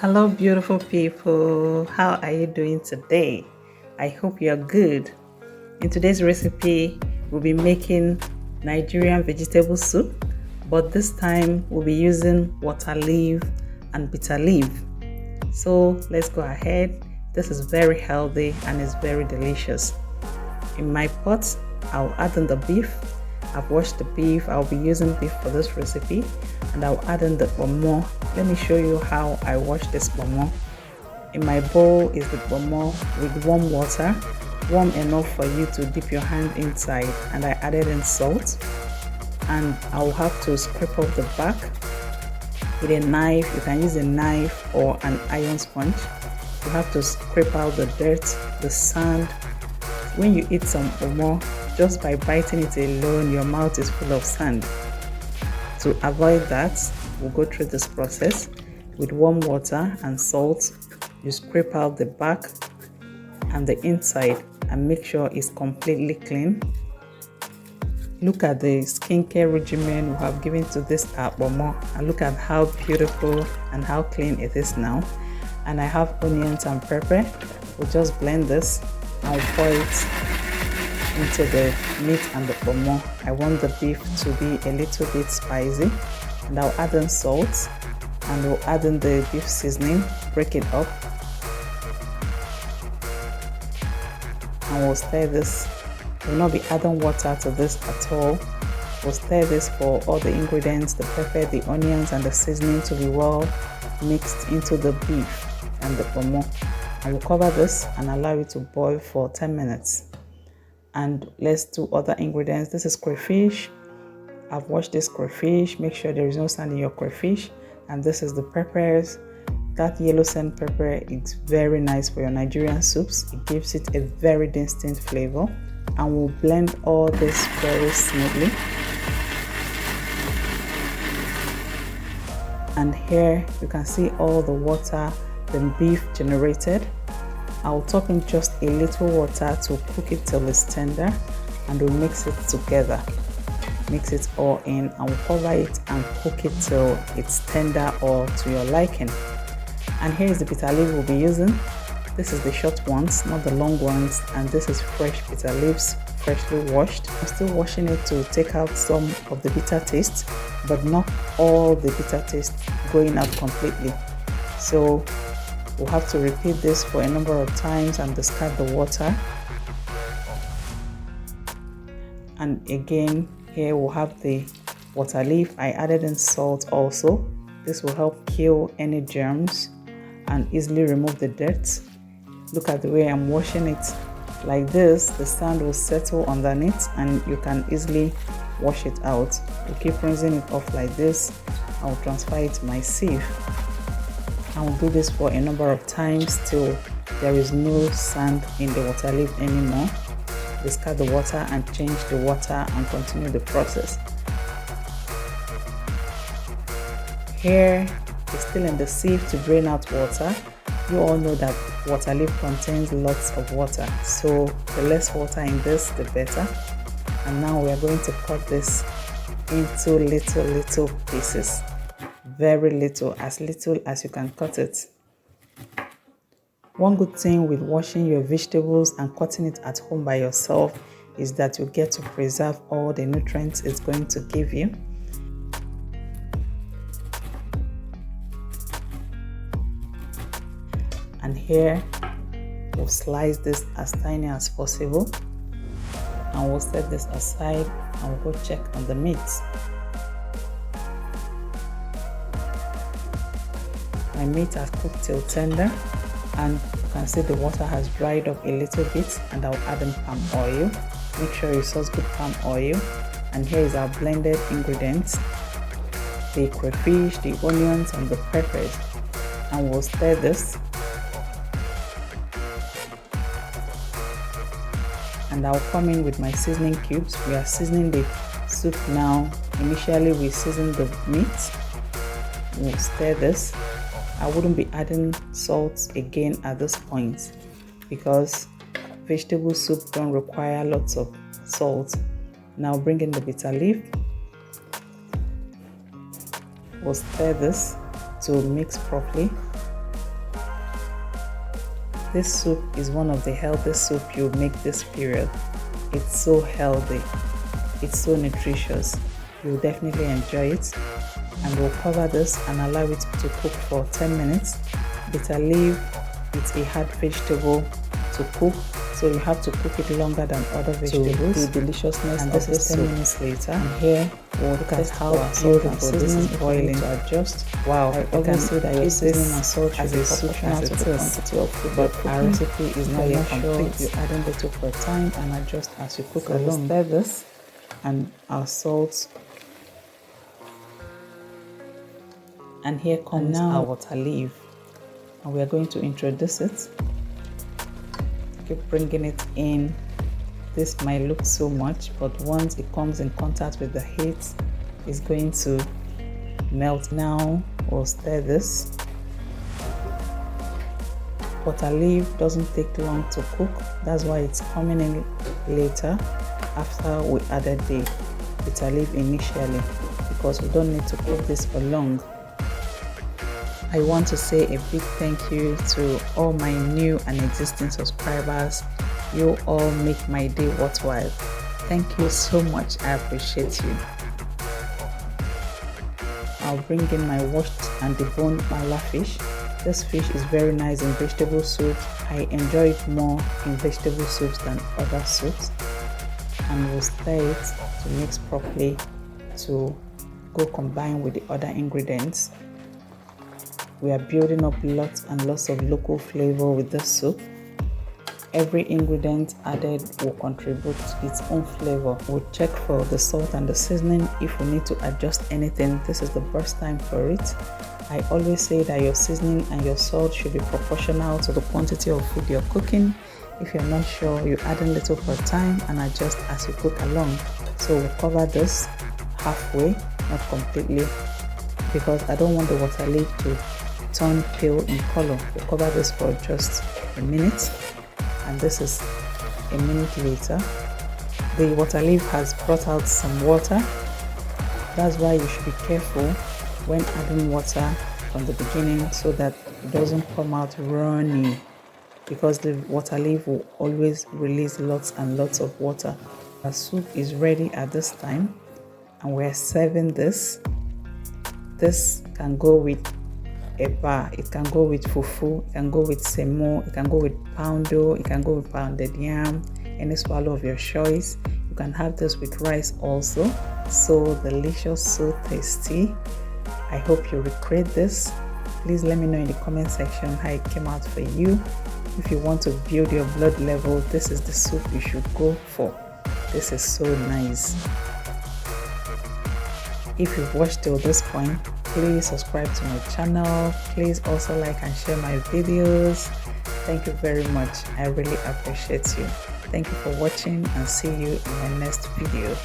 Hello, beautiful people. How are you doing today? I hope you're good. In today's recipe, we'll be making Nigerian vegetable soup, but this time we'll be using water leaf and bitter leaf. So let's go ahead. This is very healthy and it's very delicious. In my pot, I'll add in the beef. I've washed the beef. I'll be using beef for this recipe, and I'll add in the pomo. Let me show you how I wash this pomo. In my bowl is the pomo with warm water, warm enough for you to dip your hand inside, and I added in salt, and I'll have to scrape off the back with a knife. You can use a knife or an iron sponge. You have to scrape out the dirt, the sand. When you eat some pomo, just by biting it alone, your mouth is full of sand. To avoid that, we'll go through this process with warm water and salt. You scrape out the back and the inside and make sure it's completely clean. Look at the skincare regimen we have given to this pomo, and look at how beautiful and how clean it is now. And I have onions and pepper. We'll just blend this and pour it into the meat and the pomo. I want the beef to be a little bit spicy, and I'll add in salt, and we'll add in the beef seasoning, break it up, and we'll stir this. We'll not be adding water to this at all. We'll stir this for all the ingredients, the pepper, the onions, and the seasoning to be well mixed into the beef and the pomo. And we'll cover this and allow it to boil for 10 minutes. And let's do other ingredients. This is crayfish. I've washed this crayfish. Make sure there is no sand in your crayfish. And this is the peppers. That yellow sand pepper is very nice for your Nigerian soups. It gives it a very distinct flavor. And we'll blend all this very smoothly. And here you can see all the water the beef generated. I'll top in just a little water to cook it till it's tender, and we'll mix it together. Mix it all in, and we'll cover it and cook it till it's tender or to your liking. And here is the bitter leaf we'll be using. This is the short ones, not the long ones, and this is fresh bitter leaves, freshly washed. I'm still washing it to take out some of the bitter taste, but not all the bitter taste going out completely. So we'll have to repeat this for a number of times and discard the water. And again, here we'll have the water leaf. I added in salt also. This will help kill any germs and easily remove the dirt. Look at the way I'm washing it. Like this, the sand will settle underneath and you can easily wash it out. You keep rinsing it off like this. I'll transfer it to my sieve. I will do this for a number of times till there is no sand in the water leaf anymore. Discard the water and change the water and continue the process. Here is still in the sieve to drain out water. You all know that water leaf contains lots of water, so the less water in this, the better. And now we are going to cut this into little pieces. Very little as you can cut it. One good thing with washing your vegetables and cutting it at home by yourself is that you get to preserve all the nutrients it's going to give you. And here we'll slice this as tiny as possible, and we'll set this aside and we'll go check on the meat. My meat has cooked till tender, and you can see the water has dried up a little bit, and I'll add in palm oil. Make sure you source good palm oil. And here is our blended ingredients, the crayfish, the onions, and the peppers. And we'll stir this. And I'll come in with my seasoning cubes. We are seasoning the soup now. Initially we seasoned the meat. We'll stir this. I wouldn't be adding salt again at this point because vegetable soup don't require lots of salt. Now bring in the bitter leaf. We'll stir this to mix properly. This soup is one of the healthiest soup you'll make this period. It's so healthy. It's so nutritious. You'll definitely enjoy it. And we'll cover this and allow it to cook for 10 minutes. Bitter leaf, it's a hard vegetable to cook, so you have to cook it longer than other vegetables. The deliciousness, and this is 10 minutes later. And here we'll look at how beautiful this is boiling. To adjust. Wow, I always say that your seasoning and salt should be proportional to the quantity of food, but our recipe is not yet complete. You add a little per time and adjust as you cook along. Stir this and our salt. And here comes our water leaf, and we are going to introduce it. Keep bringing it in. This might look so much, but once it comes in contact with the heat, it's going to melt. Now we'll stir this. Water leaf doesn't take long to cook. That's why it's coming in later after we added the bitter leaf initially, because we don't need to cook this for long. I want to say a big thank you to all my new and existing subscribers. You all make my day worthwhile. Thank you so much. I appreciate you. I'll bring in my washed and deboned mala fish. This fish is very nice in vegetable soup. I enjoy it more in vegetable soups than other soups. And we'll stir it to mix properly to go combine with the other ingredients. We are building up lots and lots of local flavor with this soup. Every ingredient added will contribute to its own flavor. We'll check for the salt and the seasoning. If we need to adjust anything, this is the best time for it. I always say that your seasoning and your salt should be proportional to the quantity of food you're cooking. If you're not sure, you add a little per time and adjust as you cook along. So we'll cover this halfway, not completely, because I don't want the water leaf to turn pale in color. We'll cover this for just a minute, and this is a minute later. The water leaf has brought out some water. That's why you should be careful when adding water from the beginning, so that it doesn't come out runny, because the water leaf will always release lots and lots of water. Our soup is ready at this time, and we're serving this. This can go with eba, it can go with fufu, it can go with semo, it can go with poundo, it can go with pounded yam, any swallow of your choice. You can have this with rice also. So delicious, so tasty. I hope you recreate this. Please let me know in the comment section how it came out for you. If you want to build your blood level, this is the soup you should go for. This is so nice. If you've watched till this point, please subscribe to my channel. Please also like and share my videos. Thank you very much. I really appreciate you. Thank you for watching, and see you in my next video.